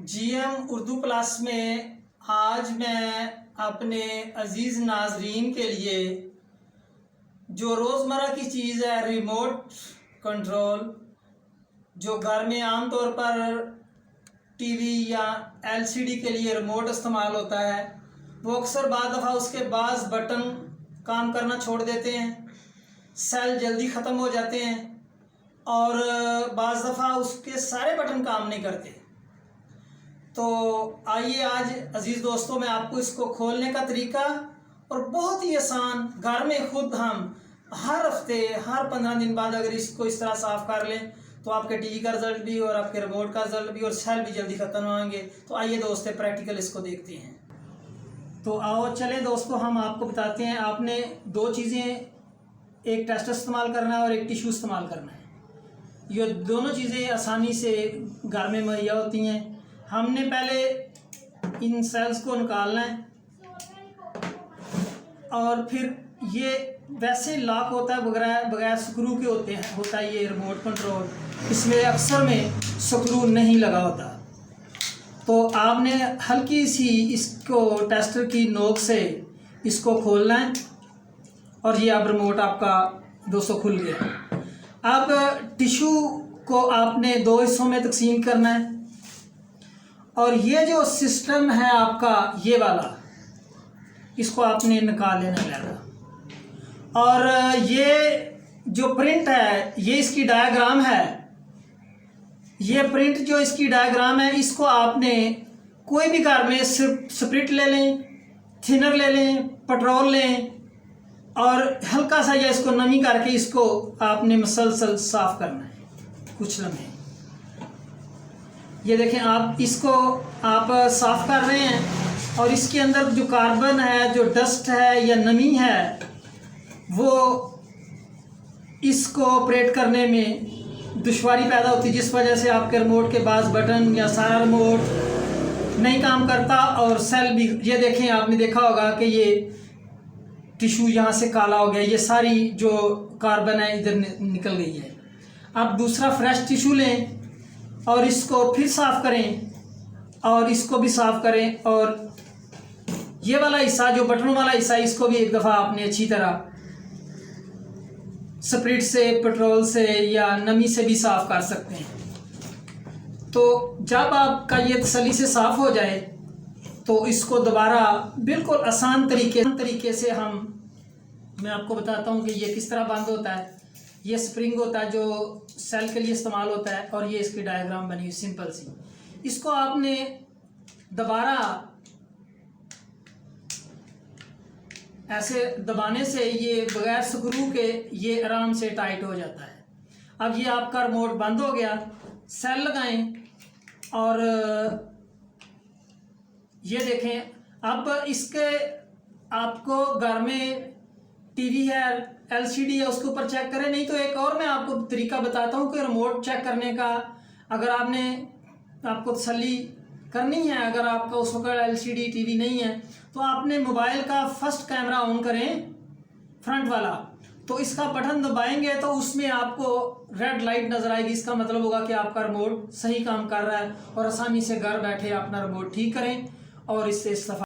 GM Urdu class में आज मैं अपने अजीज़ नाजरीन के लिए जो रोज़मर्रा की चीज़ है रिमोट कंट्रोल, जो घर में आम तौर पर टीवी या एलसीडी के लिए रिमोट इस्तेमाल होता है, वो अक्सर बाद दफ़ा उसके बाज़ बटन काम करना छोड़ देते हैं, सेल जल्दी ख़त्म हो जाते हैं और बाज़ दफ़ा उसके सारे बटन काम नहीं करते। तो आइए आज अज़ीज़ दोस्तों मैं आपको इसको खोलने का तरीका और बहुत ही आसान घर में खुद हम हर हफ्ते हर 15 दिन बाद अगर इसको इस तरह साफ़ कर लें तो आपके टीवी का रिज़ल्ट भी और आपके रिमोट का रिज़ल्ट भी और सेल भी जल्दी ख़त्म होंगे। तो आइए दोस्तों प्रैक्टिकल इसको देखते हैं। तो आओ चलें दोस्तों, हम आपको बताते हैं। आपने दो चीज़ें, एक टेस्टर इस्तेमाल करना है और एक टिशू इस्तेमाल करना है। ये दोनों चीज़ें आसानी से घर में मुहैया होती हैं। हमने पहले इन सेल्स को निकालना है और फिर ये वैसे लॉक होता है बगैर स्क्रू के होता है ये रिमोट कंट्रोल। इसमें अक्सर में स्क्रू नहीं लगा होता। तो आपने हल्की सी इसको टेस्टर की नोक से इसको खोलना है और ये अब रिमोट आपका दोस्तों खुल गया। अब टिशू को आपने दो हिस्सों में तकसीम करना है और ये जो सिस्टम है आपका ये वाला, इसको आपने निकाल लेना है। और ये जो प्रिंट है ये इसकी डायग्राम है। ये प्रिंट जो इसकी डायग्राम है इसको आपने कोई भी घर में स्प्रिट ले लें, थिनर ले लें, पेट्रोल लें और हल्का सा या इसको नमी करके इसको आपने मसलसल साफ करना है कुछ लम्हे। ये देखें आप इसको आप साफ कर रहे हैं और इसके अंदर जो कार्बन है, जो डस्ट है या नमी है, वो इसको ऑपरेट करने में दुश्वारी पैदा होती है, जिस वजह से आपके रिमोट के पास बटन या सारा रिमोट नहीं काम करता और सेल भी। ये देखें, आपने देखा होगा कि ये टिश्यू यहाँ से काला हो गया, ये सारी जो कार्बन है इधर निकल गई है। आप दूसरा फ्रेश टिश्यू लें और इसको फिर साफ़ करें और इसको भी साफ़ करें और ये वाला हिस्सा जो बटनों वाला हिस्सा, इसको भी एक दफ़ा आपने अच्छी तरह स्प्रिट से, पेट्रोल से या नमी से भी साफ़ कर सकते हैं। तो जब आपका ये तसल्ली से साफ़ हो जाए तो इसको दोबारा बिल्कुल आसान तरीके से मैं आपको बताता हूँ कि ये किस तरह बंद होता है। ये स्प्रिंग होता है जो सेल के लिए इस्तेमाल होता है और ये इसकी डायग्राम बनी हुई सिंपल सी। इसको आपने दोबारा ऐसे दबाने से ये बगैर स्क्रू के ये आराम से टाइट हो जाता है। अब ये आपका रिमोट बंद हो गया। सेल लगाएं और ये देखें, अब इसके आपको घर में टीवी है, एलसीडी है, उसके ऊपर चेक करें। नहीं तो एक और मैं आपको तरीका बताता हूँ कि रिमोट चेक करने का। अगर आपको तसल्ली करनी है, अगर आपका उस वक्त एलसीडी टीवी नहीं है तो आपने मोबाइल का फर्स्ट कैमरा ऑन करें, फ्रंट वाला। तो इसका बटन दबाएंगे तो उसमें आपको रेड लाइट नज़र आएगी। इसका मतलब होगा कि आपका रिमोट सही काम कर रहा है और आसानी से घर बैठे अपना रिमोट ठीक करें और इससे इस्तेफा